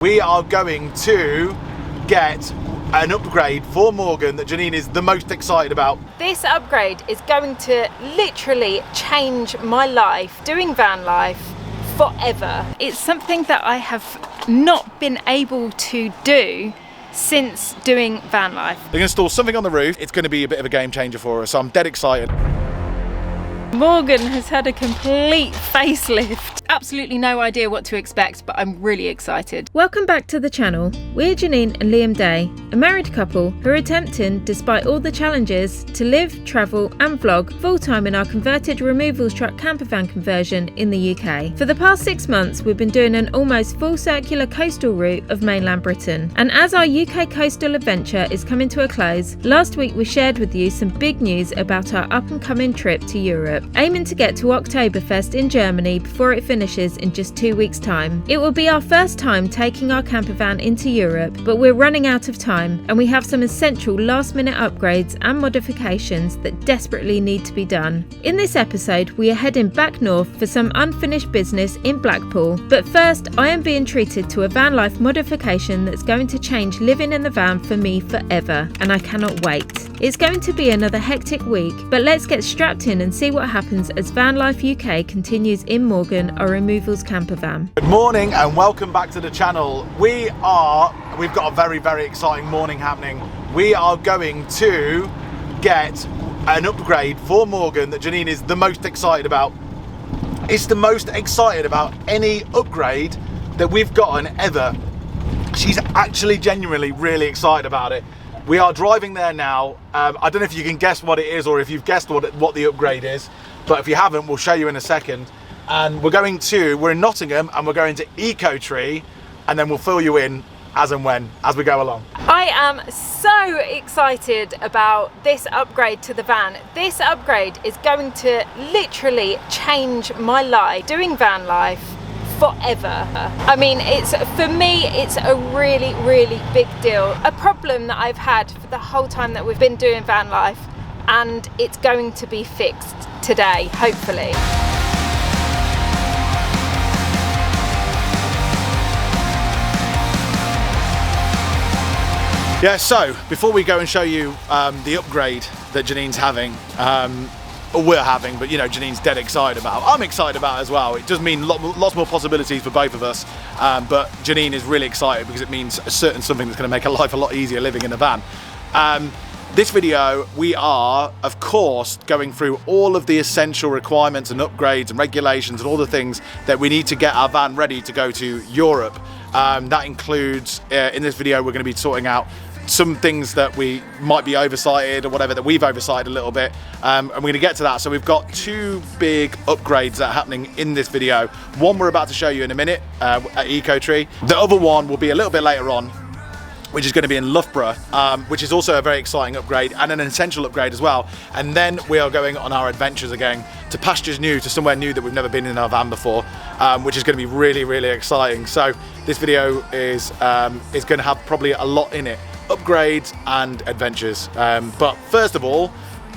We are going to get an upgrade for Morgan that Janine is the most excited about. This upgrade is going to literally change my life, doing van life forever. It's something that I have not been able to do since doing van life. We're going to install something on the roof. It's going to be a bit of a game changer for us, so I'm dead excited. Morgan has had a complete facelift. Absolutely no idea what to expect, but I'm really excited. Welcome back to the channel. We're Janine and Liam Day, a married couple who are attempting, despite all the challenges, to live, travel and vlog full-time in our converted removals truck campervan conversion in the UK. For the past 6 months, we've been doing an almost full circular coastal route of mainland Britain. And as our UK coastal adventure is coming to a close, last week we shared with you some big news about our up-and-coming trip to Europe, aiming to get to Oktoberfest in Germany before it finishes in just 2 weeks' time. It will be our first time taking our campervan into Europe, but we're running out of time and we have some essential last-minute upgrades and modifications that desperately need to be done. In this episode, we are heading back north for some unfinished business in Blackpool, but first I am being treated to a van life modification that's going to change living in the van for me forever, and I cannot wait. It's going to be another hectic week, but let's get strapped in and see what happens as Van Life UK continues in Morgan, our removals campervan. Good morning and welcome back to the channel. We've got a very exciting morning happening. We are going to get an upgrade for Morgan that Janine is the most excited about. It's the most excited about any upgrade that we've gotten ever. She's actually genuinely really excited about it. We are driving there now. I don't know if you can guess what it is or if you've guessed what the upgrade is, but if you haven't, we'll show you in a second. And we're in Nottingham and we're going to Eco-Tree, and then we'll fill you in as and when, as we go along. I am so excited about this upgrade to the van. This upgrade is going to literally change my life, doing van life forever. I mean, for me, it's a really big deal. A problem that I've had for the whole time that we've been doing van life, and it's going to be fixed today, hopefully. Yeah, so before we go and show you the upgrade that Janine's having, or we're having, but you know, Janine's dead excited about. I'm excited about it as well. It does mean lots more possibilities for both of us, but Janine is really excited because it means something that's going to make her life a lot easier living in a van. This video, we are, of course, going through all of the essential requirements and upgrades and regulations and all the things that we need to get our van ready to go to Europe. That includes, in this video, we're going to be sorting out some things that we might be oversighted or whatever, that we've oversighted a little bit, and we're going to get to that. So we've got two big upgrades that are happening in this video. One we're about to show you in a minute at Eco-Tree. The other one will be a little bit later on, which is going to be in Loughborough, which is also a very exciting upgrade and an essential upgrade as well. And then we are going on our adventures again to pastures new, to somewhere new that we've never been in our van before, which is going to be really exciting. So this video is going to have probably a lot in it, upgrades and adventures. But first of all,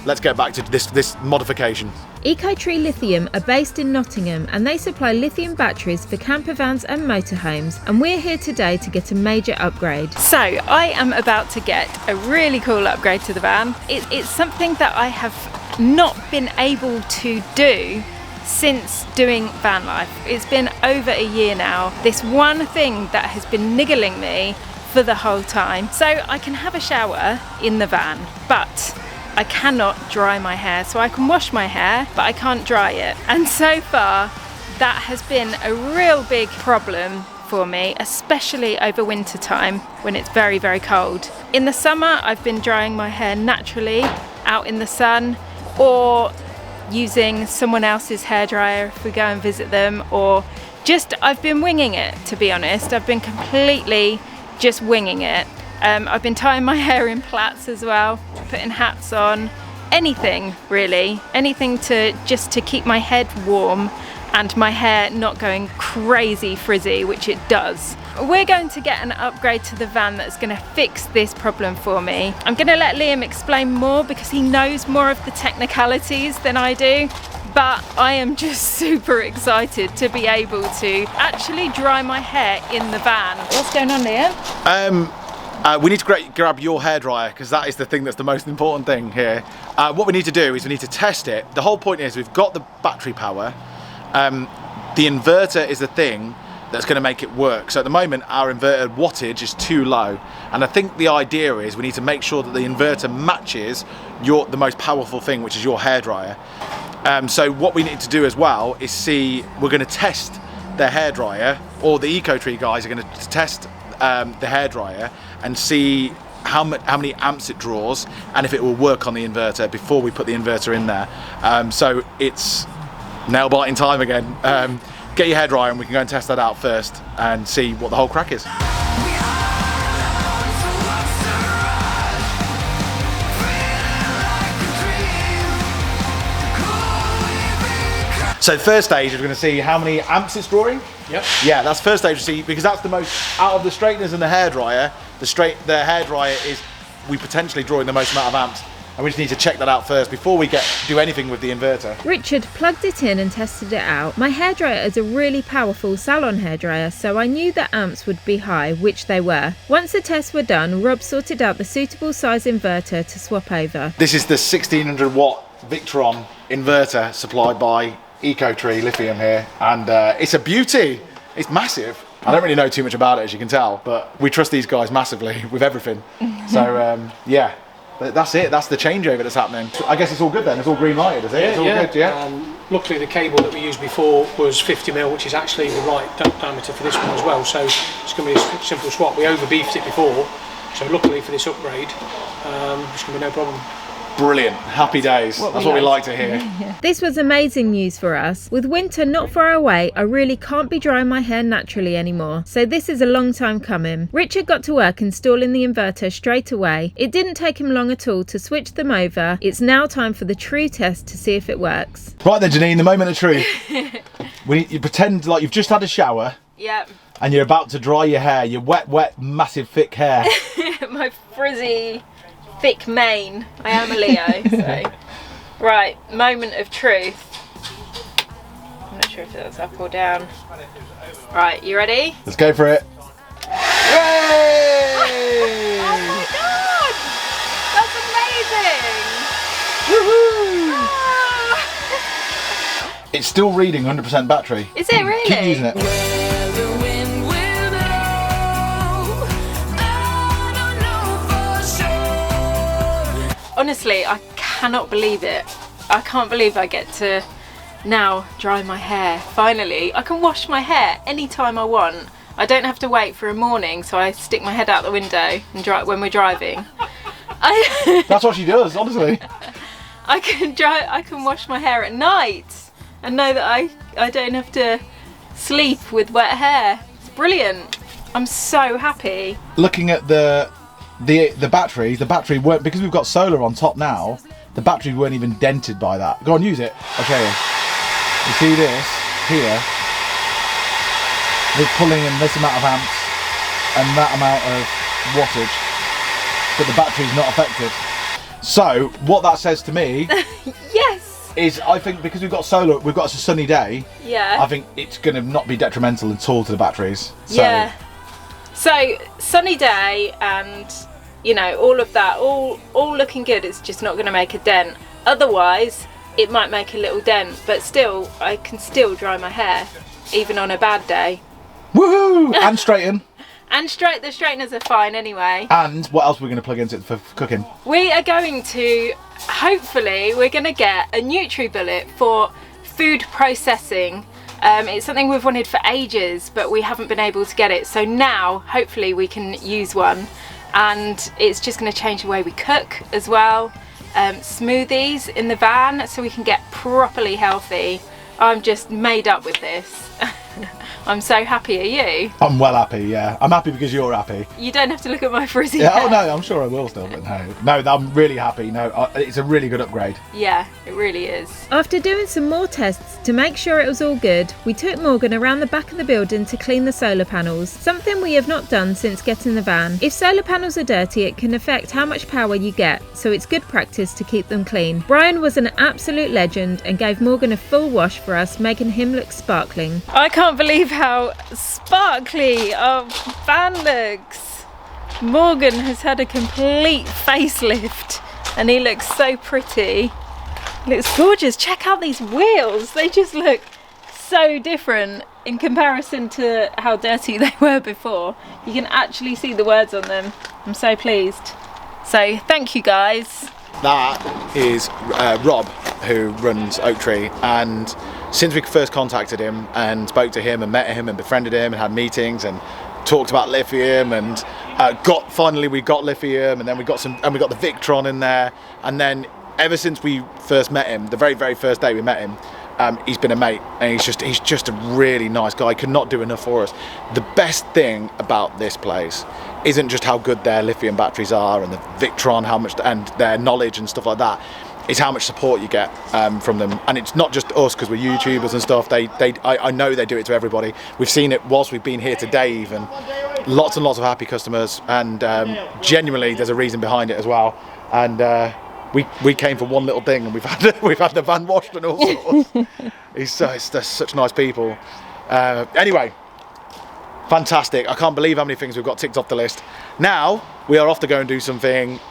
let's get back to this modification. Eco-Tree Lithium are based in Nottingham and they supply lithium batteries for campervans and motorhomes, and we're here today to get a major upgrade. So I am about to get a really cool upgrade to the van. It's something that I have not been able to do since doing van life. It's been over a year now. This one thing that has been niggling me for the whole time. So I can have a shower in the van, but I cannot dry my hair. So I can wash my hair, but I can't dry it. And so far, that has been a real big problem for me, especially over winter time when it's very cold. In the summer, I've been drying my hair naturally out in the sun, or using someone else's hairdryer if we go and visit them, or just, I've been winging it, to be honest. I've been completely just winging it. I've been tying my hair in plaits as well, putting hats on, anything really, anything to keep my head warm and my hair not going crazy frizzy, which it does. We're going to get an upgrade to the van that's going to fix this problem for me. I'm going to let Liam explain more because he knows more of the technicalities than I do, but I am just super excited to be able to actually dry my hair in the van. What's going on, Liam? We need to grab your hairdryer, because that is the thing that's the most important thing here. What we need to do is we need to test it. The whole point is we've got the battery power. The inverter is the thing that's going to make it work. So at the moment our inverter wattage is too low, and I think the idea is we need to make sure that the inverter matches the most powerful thing, which is your hairdryer. So what we need to do as well is we're going to test the hairdryer, or the EcoTree guys are going to test the hairdryer and see how many amps it draws and if it will work on the inverter before we put the inverter in there. So it's nail biting time again. Get your hairdryer and we can go and test that out first and see what the whole crack is. So first stage is we're going to see how many amps it's drawing. Yep. Yeah, that's first stage to see, because that's the most, out of the straighteners and the hairdryer, the hairdryer is potentially drawing the most amount of amps. And we just need to check that out first before we do anything with the inverter. Richard plugged it in and tested it out. My hairdryer is a really powerful salon hairdryer, so I knew that amps would be high, which they were. Once the tests were done, Rob sorted out the suitable size inverter to swap over. This is the 1600 watt Victron inverter supplied by EcoTree Lithium here, and it's a beauty. It's massive. I don't really know too much about it, as you can tell, but we trust these guys massively with everything. So yeah. But that's it, that's the changeover that's happening. I guess it's all good then, it's all green lighted, is it? It's all good, yeah? Luckily the cable that we used before was 50mm, which is actually the right diameter for this one as well, so it's going to be a simple swap. We over-beefed it before, so luckily for this upgrade, it's going to be no problem. Brilliant, happy days. That's what we like to hear. This was amazing news for us. With winter not far away, I really can't be drying my hair naturally anymore. So this is a long time coming. Richard got to work installing the inverter straight away. It didn't take him long at all to switch them over. It's now time for the true test to see if it works. Right then, Janine, the moment of truth. You pretend like you've just had a shower. Yep. And you're about to dry your hair, your wet, massive, thick hair. My frizzy, thick mane. I am a Leo, so. Right, moment of truth. I'm not sure if that's up or down. Right, you ready? Let's go for it. Yay! Oh my god! That's amazing! Woohoo! Ah! It's still reading 100% battery. Is it really? Keep using it. Honestly, I cannot believe it. I can't believe I get to now dry my hair. Finally, I can wash my hair anytime I want. I don't have to wait for a morning, so I stick my head out the window and dry when we're driving. That's what she does, honestly. I can wash my hair at night and know that I don't have to sleep with wet hair. It's brilliant. I'm so happy. Looking at the batteries, the battery weren't, because we've got solar on top now, the batteries weren't even dented by that. Go on, use it. I'll show you. You see this here? They're pulling in this amount of amps and that amount of wattage, but the battery's not affected. So what that says to me Yes! is, I think because we've got solar, we've got a sunny day, Yeah. I think it's going to not be detrimental at all to the batteries. So, yeah. So sunny day and all of that, all looking good. It's just not going to make a dent. Otherwise, it might make a little dent, but still, I can still dry my hair, even on a bad day. Woohoo! And straighten. And the straighteners are fine anyway. And what else are we going to plug into it for cooking? We are going to, hopefully, we're going to get a NutriBullet for food processing. It's something we've wanted for ages, but we haven't been able to get it. So now, hopefully, we can use one. And it's just going to change the way we cook as well. Smoothies in the van so we can get properly healthy. I'm just made up with this. I'm so happy. Are you? I'm well happy, yeah. I'm happy because you're happy. You don't have to look at my frizzy Yeah, hair. oh no, I'm sure I will still, but no, I'm really happy. No, it's a really good upgrade. Yeah, it really is. After doing some more tests to make sure it was all good, we took Morgan around the back of the building to clean the solar panels, something we have not done since getting the van. If solar panels are dirty, it can affect how much power you get, so it's good practice to keep them clean. Brian was an absolute legend and gave Morgan a full wash for us, making him look sparkling. I can't believe how sparkly our van looks. Morgan has had a complete facelift and he looks so pretty. Looks gorgeous. Check out these wheels. They just look so different in comparison to how dirty they were before. You can actually see the words on them. I'm so pleased. So thank you guys. That is Rob, who runs Oak Tree, and since we first contacted him and spoke to him and met him and befriended him and had meetings and talked about lithium and finally we got lithium, and then we got the Victron in there, and then ever since we first met him, the very first day we met him, he's been a mate, and he's just a really nice guy. Could not do enough for us. The best thing about this place isn't just how good their lithium batteries are and the Victron, how much, and their knowledge and stuff like that. It's how much support you get from them, and it's not just us because we're YouTubers and stuff. I know they do it to everybody. We've seen it whilst we've been here today, even lots and lots of happy customers, and genuinely there's a reason behind it as well. And we came for one little thing, and we've had the van washed and all sorts. They're such nice people. Anyway, fantastic. I can't believe how many things we've got ticked off the list. Now we are off to go and do something.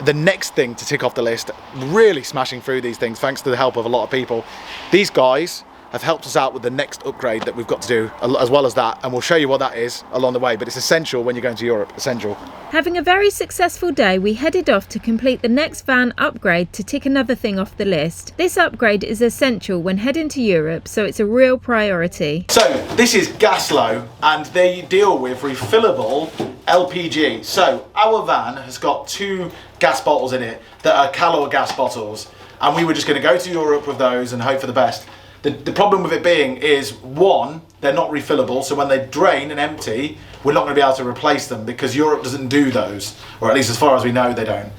The next thing to tick off the list, really smashing through these things thanks to the help of a lot of people. These guys have helped us out with the next upgrade that we've got to do, as well as that, and we'll show you what that is along the way, but it's essential when you're going to Europe, essential. Having a very successful day, we headed off to complete the next van upgrade to tick another thing off the list. This upgrade is essential when heading to Europe, so it's a real priority. So this is Gaslow, and they deal with refillable LPG. So our van has got 2 gas bottles in it that are Calor gas bottles, and we were just going to go to Europe with those and hope for the best. The problem with it being is, one, they're not refillable, so when they drain and empty, we're not going to be able to replace them because Europe doesn't do those, or at least as far as we know they don't.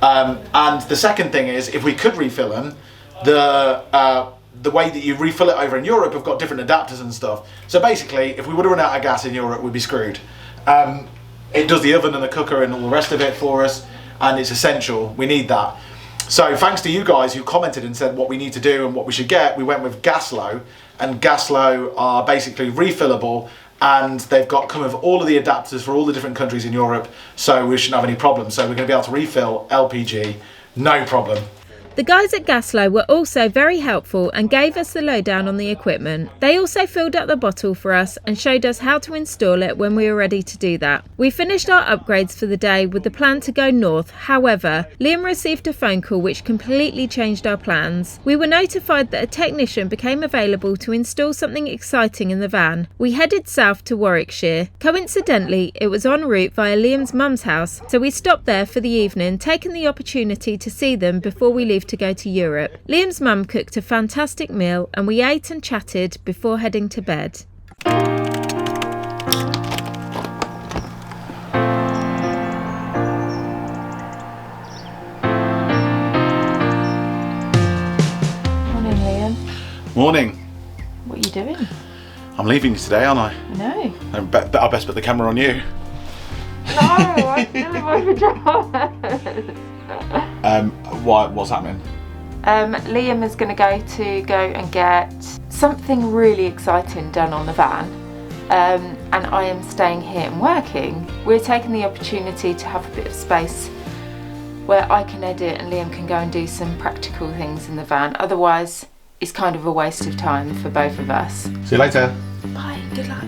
And the second thing is, if we could refill them, the way that you refill it over in Europe have got different adapters and stuff. So basically, if we would have run out of gas in Europe, we'd be screwed. It does the oven and the cooker and all the rest of it for us, and it's essential. We need that. So thanks to you guys who commented and said what we need to do and what we should get, we went with Gaslow, and Gaslow are basically refillable, and they've come with all of the adapters for all the different countries in Europe, so we shouldn't have any problems. So we're going to be able to refill LPG, no problem. The guys at Gaslow were also very helpful and gave us the lowdown on the equipment. They also filled up the bottle for us and showed us how to install it when we were ready to do that. We finished our upgrades for the day with the plan to go north. However, Liam received a phone call which completely changed our plans. We were notified that a technician became available to install something exciting in the van. We headed south to Warwickshire. Coincidentally, it was en route via Liam's mum's house, so we stopped there for the evening, taking the opportunity to see them before we leave to go to Europe. Liam's mum cooked a fantastic meal and we ate and chatted before heading to bed. Morning, Liam. Morning. What are you doing? I'm leaving you today, aren't I? I know. I best put the camera on you. No, I'm still in my pajamas. What's happening? Liam is going to go and get something really exciting done on the van, and I am staying here and working. We're taking the opportunity to have a bit of space where I can edit and Liam can go and do some practical things in the van. Otherwise, it's kind of a waste of time for both of us. See you later. Bye, good luck.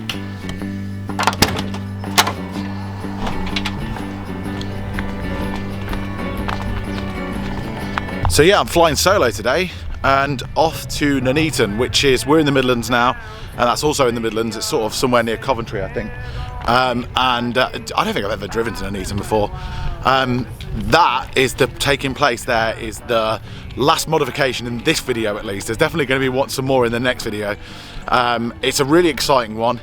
So yeah, I'm flying solo today and off to Nuneaton, we're in the Midlands now, and that's also in the Midlands. It's sort of somewhere near Coventry, I think. I don't think I've ever driven to Nuneaton before. That is taking place there is the last modification in this video, at least. There's definitely going to be some more in the next video. It's a really exciting one.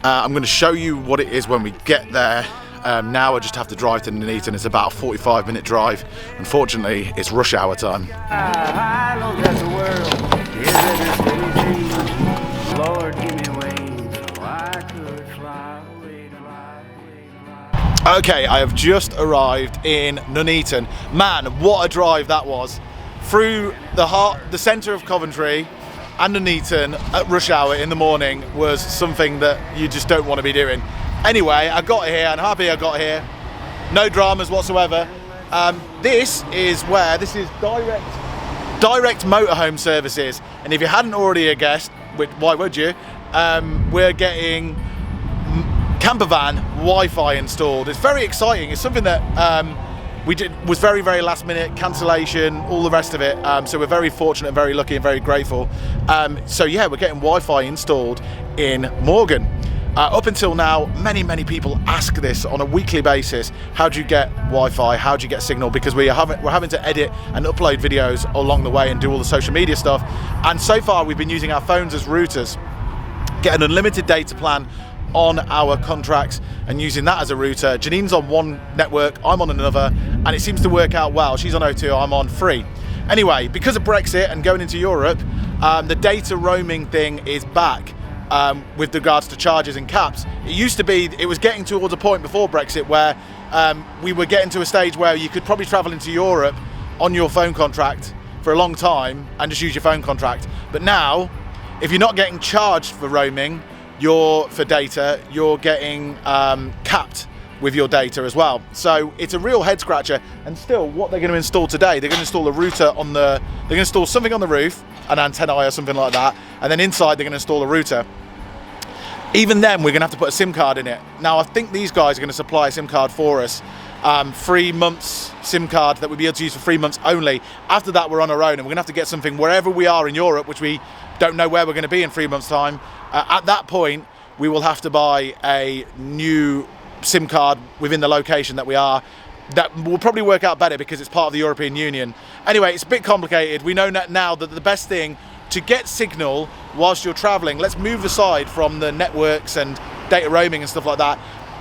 I'm going to show you what it is when we get there. Now I just have to drive to Nuneaton. It's about a 45-minute drive. Unfortunately, it's rush hour time. I know that the world is at a Lord, give me wings so I could fly away, fly away, fly away. Okay, I have just arrived in Nuneaton. Man, what a drive that was. Through the centre of Coventry and Nuneaton at rush hour in the morning was something that you just don't want to be doing. Anyway, I got here and happy I got here. No dramas whatsoever. This is direct motorhome services. And if you hadn't already guessed, why would you? We're getting campervan Wi-Fi installed. It's very exciting. It's something that was very, very last minute, cancellation, all the rest of it. So we're very fortunate, very lucky and very grateful. So yeah, we're getting Wi-Fi installed in Morgan. Up until now, many people ask this on a weekly basis. How do you get Wi-Fi? How do you get signal? Because we're having to edit and upload videos along the way and do all the social media stuff. And so far, we've been using our phones as routers. Get an unlimited data plan on our contracts and using that as a router. Janine's on one network, I'm on another, and it seems to work out well. She's on O2, I'm on free. Anyway, because of Brexit and going into Europe, the data roaming thing is back. With regards to charges and caps. It was getting towards a point before Brexit where we were getting to a stage where you could probably travel into Europe on your phone contract for a long time and just use your phone contract. But now, if you're not getting charged for roaming, for data, you're getting capped with your data as well. So it's a real head scratcher. And still, what they're going to install today, they're going to install a router they're going to install something on the roof, an antenna or something like that, and then inside they're going to install a router. Even then, we're going to have to put a SIM card in it. Now, I think these guys are going to supply a SIM card for us. 3 months SIM card that we'll be able to use for 3 months only. After that, we're on our own, and we're going to have to get something wherever we are in Europe, which we don't know where we're going to be in 3 months' time. At that point, we will have to buy a new SIM card within the location that we are. That will probably work out better because it's part of the European Union. Anyway, it's a bit complicated. We know now that the best thing to get signal whilst you're traveling, let's move aside from the networks and data roaming and stuff like that.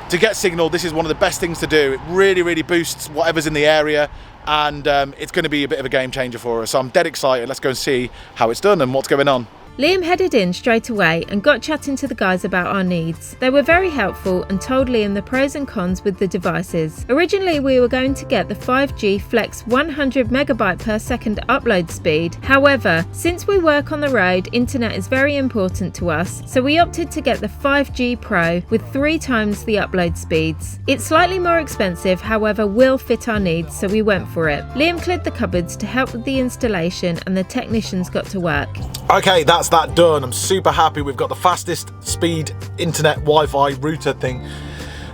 To get signal, this is one of the best things to do. It really boosts whatever's in the area, and it's going to be a bit of a game changer for us. So I'm dead excited. Let's go and see how it's done and what's going on. Liam headed in straight away and got chatting to the guys about our needs. They were very helpful and told Liam the pros and cons with the devices. Originally, we were going to get the 5G Flex 100 megabit per second upload speed. However, since we work on the road, internet is very important to us, so we opted to get the 5G Pro with 3 times the upload speeds. It's slightly more expensive, however will fit our needs, so we went for it. Liam cleared the cupboards to help with the installation and the technicians got to work. Okay, that's that done. I'm super happy. We've got the fastest speed internet Wi-Fi router thing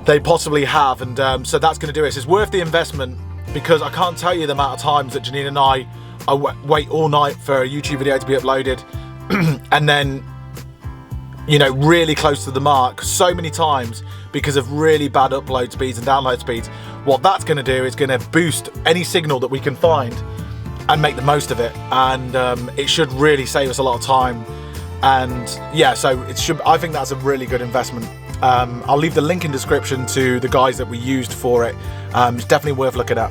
they possibly have, and so that's going to do it. It's worth the investment because I can't tell you the amount of times that Janine and I wait all night for a YouTube video to be uploaded and then, you know, really close to the mark so many times because of really bad upload speeds and download speeds. What that's going to do is going to boost any signal that we can find and make the most of it, and it should really save us a lot of time. And yeah, so I think that's a really good investment. I'll leave the link in description to the guys that we used for it. It's definitely worth looking at.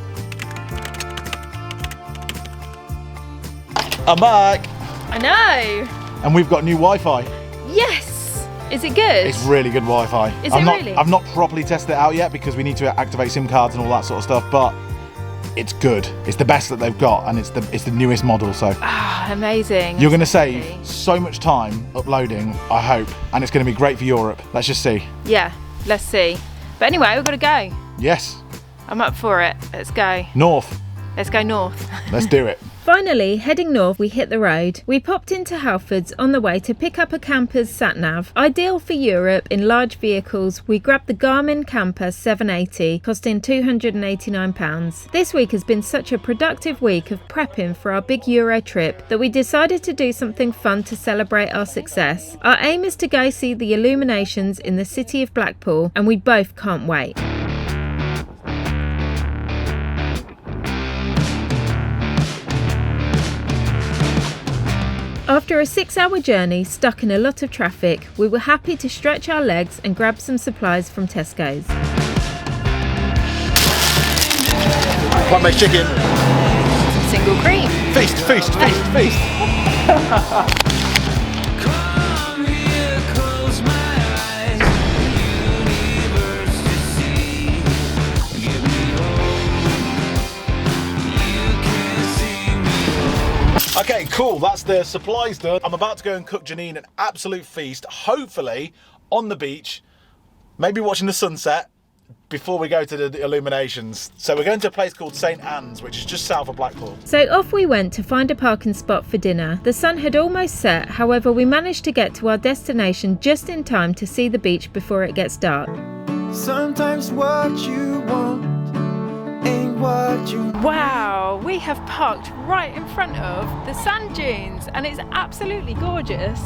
I'm back, I know. and we've got new Wi-Fi. Yes. Is it good? It's really good Wi-Fi. Is it really? I've not properly tested it out yet because we need to activate SIM cards and all that sort of stuff, but it's good. It's the best that they've got, and it's the newest model. So Amazing. you're going to save so much time uploading, I hope, and it's going to be great for Europe. Let's just see. Yeah, let's see. But anyway, we've got to go. Yes. I'm up for it. Let's go. North. Let's go north. Let's do it. Finally, heading north, we hit the road. We popped into Halfords on the way to pick up a camper's sat-nav. Ideal for Europe in large vehicles, we grabbed the Garmin Camper 780, costing £289. This week has been such a productive week of prepping for our big Euro trip that we decided to do something fun to celebrate our success. Our aim is to go see the illuminations in the city of Blackpool, and we both can't wait. After a 6-hour journey stuck in a lot of traffic, we were happy to stretch our legs and grab some supplies from Tesco's. Plant-based chicken. Single cream. Feast, feast, feast, feast. Okay, cool, that's the supplies done. I'm about to go and cook Janine an absolute feast, hopefully on the beach, maybe watching the sunset before we go to the illuminations. So we're going to a place called St Anne's, which is just south of Blackpool. So off we went to find a parking spot for dinner. The sun had almost set, however we managed to get to our destination just in time to see the beach before it gets dark. Sometimes what you want ain't what you need. Wow, we have parked right in front of the sand dunes and it's absolutely gorgeous.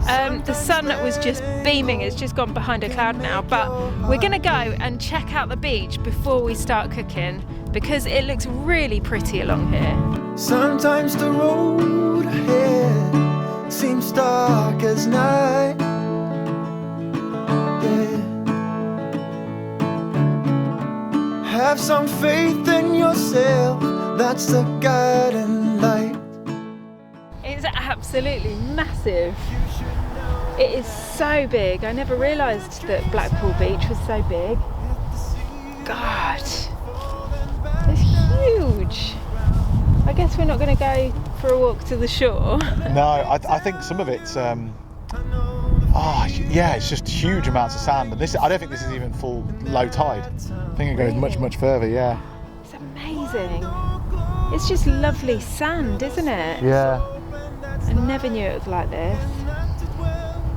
The sun was just beaming, it's just gone behind a cloud now, but we're gonna go and check out the beach before we start cooking because it looks really pretty along here. Sometimes the road ahead seems dark as night. Yeah. Have some faith in yourself, that's the guiding light. It's absolutely massive. It is so big. I never realised that Blackpool Beach was so big. God, it's huge. I guess we're not going to go for a walk to the shore. No, I think some of it's, yeah, it's just huge amounts of sand. And this, I don't think this is even full low tide. I think it goes much, much further, yeah. It's amazing. It's just lovely sand, isn't it? Yeah. I never knew it was like this.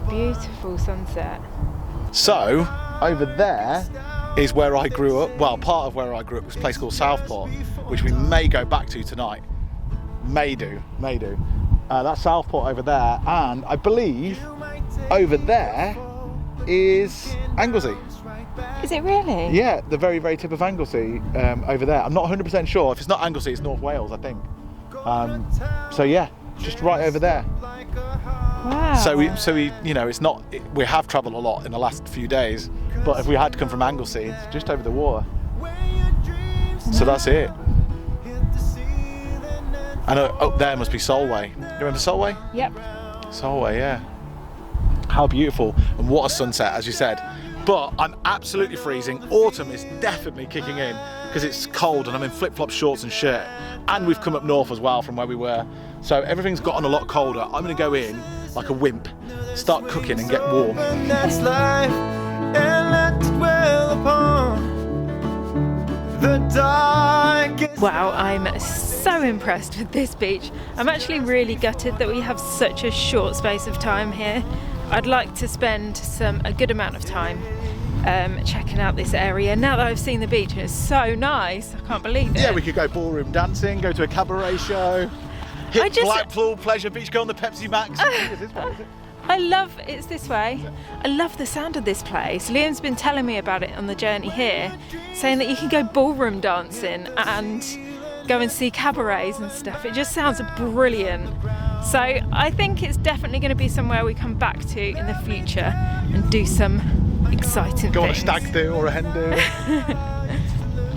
Beautiful sunset. So, over there is where I grew up. Well, part of where I grew up was a place called Southport, which we may go back to tonight. May do. That's Southport over there, and I believe over there is Anglesey. Is it really? Yeah, the very, very tip of Anglesey over there. I'm not 100% sure. If it's not Anglesey, it's North Wales, I think. So yeah, just right over there. Wow. So we, you know, it's not. We have travelled a lot in the last few days, but if we had to come from Anglesey, it's just over the water. So that's it. I know up there must be Solway. You remember Solway? Yep. Solway, yeah. How beautiful, and what a sunset, as you said. But I'm absolutely freezing. Autumn is definitely kicking in because it's cold and I'm in flip-flop shorts and shirt. And we've come up north as well from where we were. So everything's gotten a lot colder. I'm gonna go in like a wimp, start cooking and get warm. That's life, and let it dwell upon the darkest. Wow, I'm so impressed with this beach. I'm actually really gutted that we have such a short space of time here. I'd like to spend a good amount of time checking out this area. Now that I've seen the beach and it's so nice, I can't believe it. Yeah, we could go ballroom dancing, go to a cabaret show, hit Blackpool Pleasure Beach, go on the Pepsi Max. It's this way. I love the sound of this place. Liam's been telling me about it on the journey here, saying that you can go ballroom dancing and go and see cabarets and stuff. It just sounds brilliant. So I think it's definitely going to be somewhere we come back to in the future and do some exciting Go on a things. stag do or a hen do.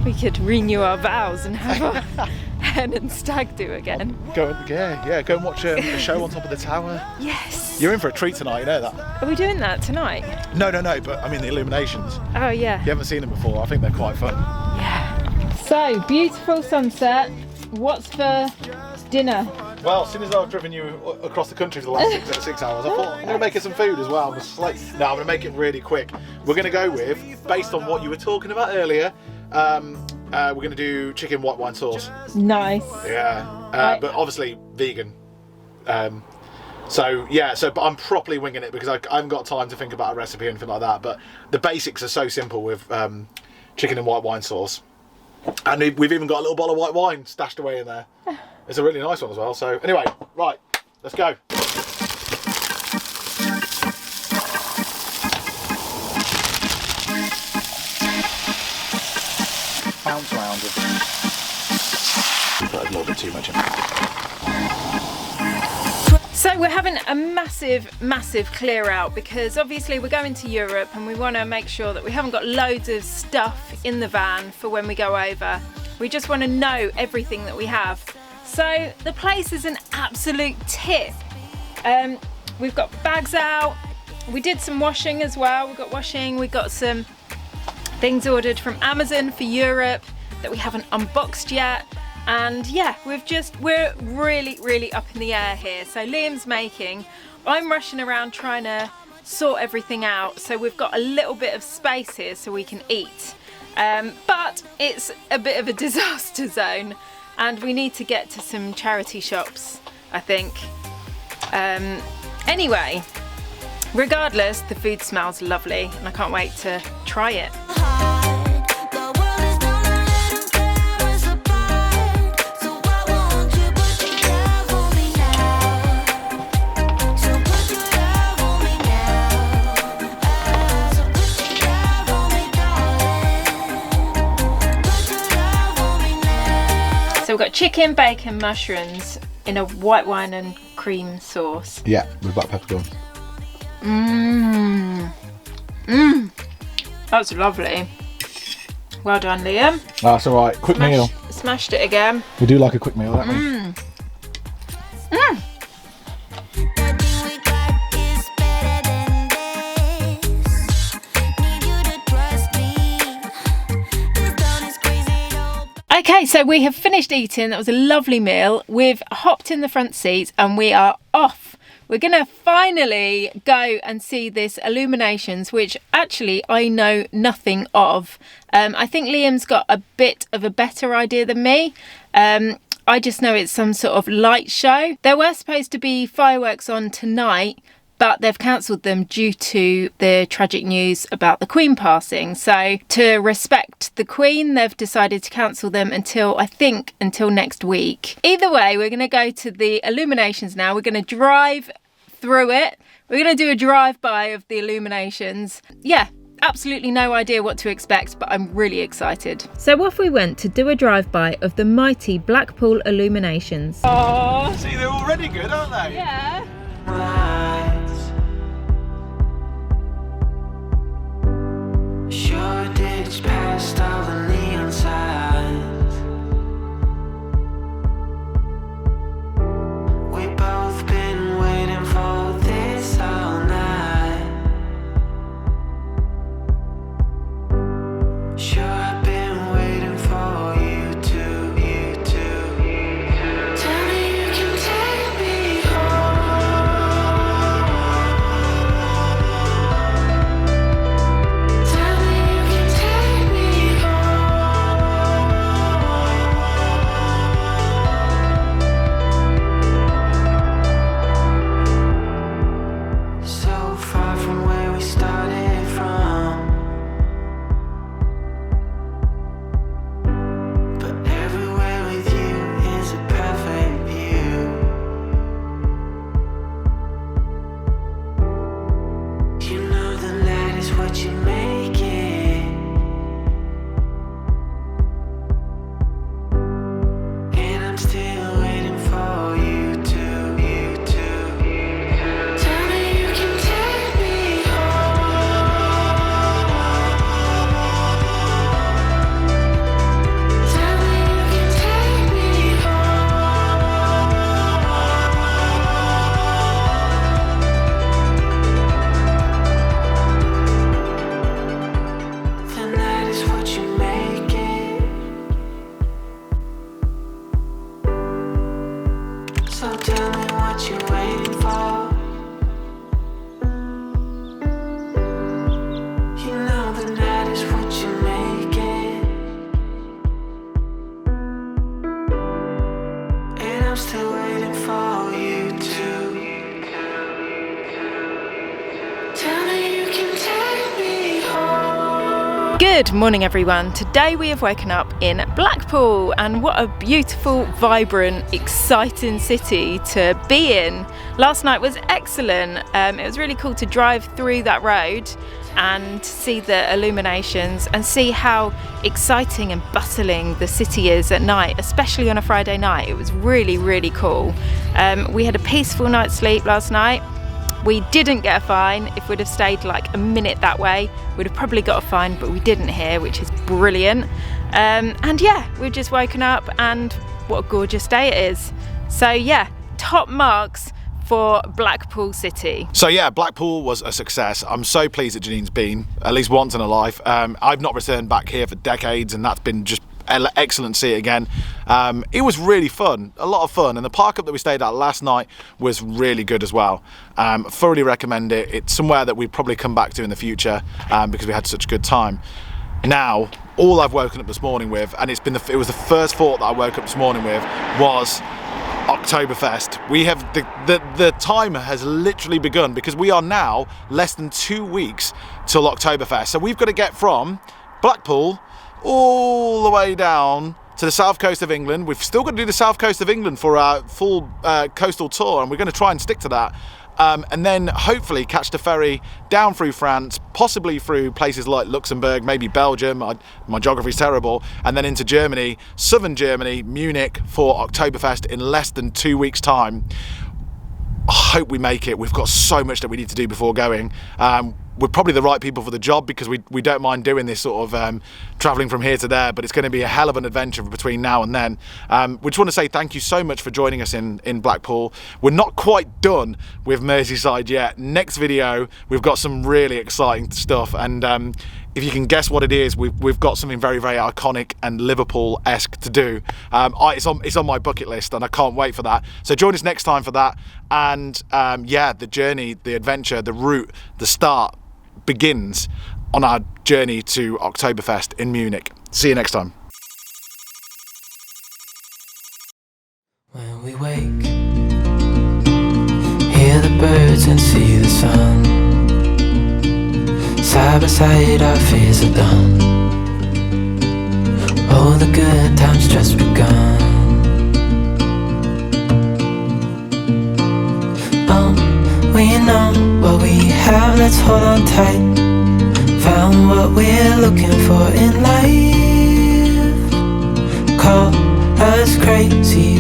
We could renew our vows and have a hen and stag do again. Go and watch a show on top of the tower. Yes. You're in for a treat tonight, you know that? Are we doing that tonight? No, but I mean the illuminations. Oh yeah. You haven't seen them before, I think they're quite fun. Yeah. So, beautiful sunset. What's for dinner? Well, as soon as I've driven you across the country for the last 6 hours, I thought I'm going to make it some food as well. I'm going to make it really quick. We're going to go with, based on what you were talking about earlier, we're going to do chicken white wine sauce. Nice. Yeah, but obviously vegan. But I'm properly winging it because I haven't got time to think about a recipe or anything like that. But the basics are so simple with chicken and white wine sauce. And we've even got a little bottle of white wine stashed away in there. It's a really nice one as well. So anyway, right, let's go. Bounce around it. Put a little bit too much in. So we're having a massive clear out because obviously we're going to Europe and we want to make sure that we haven't got loads of stuff in the van for when we go over. We just want to know everything that we have. So the place is an absolute tip. We've got bags out. We did some washing as well. We got some things ordered from Amazon for Europe that we haven't unboxed yet. And yeah, we're really up in the air here. So Liam's making, I'm rushing around trying to sort everything out. So we've got a little bit of space here so we can eat. But it's a bit of a disaster zone and we need to get to some charity shops, I think. Anyway, regardless, the food smells lovely and I can't wait to try it. So we've got chicken, bacon, mushrooms in a white wine and cream sauce. Yeah, with black peppercorns. That's lovely. Well done, Liam. That's all right. Quick meal. Smashed it again. We do like a quick meal, don't we? Okay, so we have finished eating. That was a lovely meal. We've hopped in the front seat and we are off. We're going to finally go and see this Illuminations, which actually I know nothing of. I think Liam's got a bit of a better idea than me. I just know it's some sort of light show. There were supposed to be fireworks on tonight, but they've cancelled them due to the tragic news about the Queen passing. So to respect the Queen, they've decided to cancel them until next week. Either way, we're going to go to the Illuminations now. We're going to drive through it. We're going to do a drive-by of the Illuminations. Yeah, absolutely no idea what to expect, but I'm really excited. So off we went to do a drive-by of the mighty Blackpool Illuminations. Oh, See, they're already good, aren't they? yeah. Shoreditch past all the neon signs. We both been waiting for this all night. Sure, I've been waiting for you to. Tell me you can take me home. Tell me you can take me home. So far from where we started from. But everywhere with you is a perfect view. You know the night is what you make it. And I'm still waiting for you to. Tell me you can take me home. Tell me you can take me home. The night is what you make it. So tell me what you're waiting for. You know the night is what you make it. And I'm still waiting for you to. Tell me you can take me home. Good morning, everyone. Today we have woken up in Blackpool, and what a beautiful, vibrant, exciting city to be in. Last night was excellent. It was really cool to drive through that road. and see the illuminations and see how exciting and bustling the city is at night, especially on a Friday night. It was really, really cool. We had a peaceful night's sleep last night. We didn't get a fine. If we'd have stayed like a minute that way, we'd have probably got a fine, but we didn't here, which is brilliant. And yeah, we've just woken up and what a gorgeous day it is. So yeah, top marks for Blackpool City. So yeah, Blackpool was a success. I'm so pleased that Janine's been, at least once in her life. I've not returned back here for decades, and that's been just excellent to see it again. It was really fun, a lot of fun, and the park up that we stayed at last night was really good as well. Thoroughly recommend it. It's somewhere that we'd probably come back to in the future because we had such a good time. Now, all I've woken up this morning with, and it was the first thought that I woke up this morning with, was Oktoberfest. We have the timer has literally begun because we are now less than 2 weeks till Oktoberfest. So we've got to get from Blackpool all the way down to the south coast of England. We've still got to do the south coast of England for our full coastal tour, and we're going to try and stick to that. And then hopefully catch the ferry down through France, possibly through places like Luxembourg, maybe Belgium, my geography's terrible, and then into Germany, southern Germany, Munich for Oktoberfest in less than 2 weeks' time. I hope we make it. We've got so much that we need to do before going. We're probably the right people for the job because we don't mind doing this sort of travelling from here to there, but it's going to be a hell of an adventure between now and then. We just want to say thank you so much for joining us in Blackpool. We're not quite done with Merseyside yet. Next video, we've got some really exciting stuff, and if you can guess what it is, we've got something very, very iconic and Liverpool-esque to do. It's on my bucket list, and I can't wait for that. So join us next time for that. And yeah, the journey, the adventure, the route, the start begins on our journey to Oktoberfest in Munich. See you next time. When we wake, hear the birds and see the sun. Side by side our fears are done. Oh, the good times just begun. We know what we have, let's hold on tight. Found what we're looking for in life. Call us crazy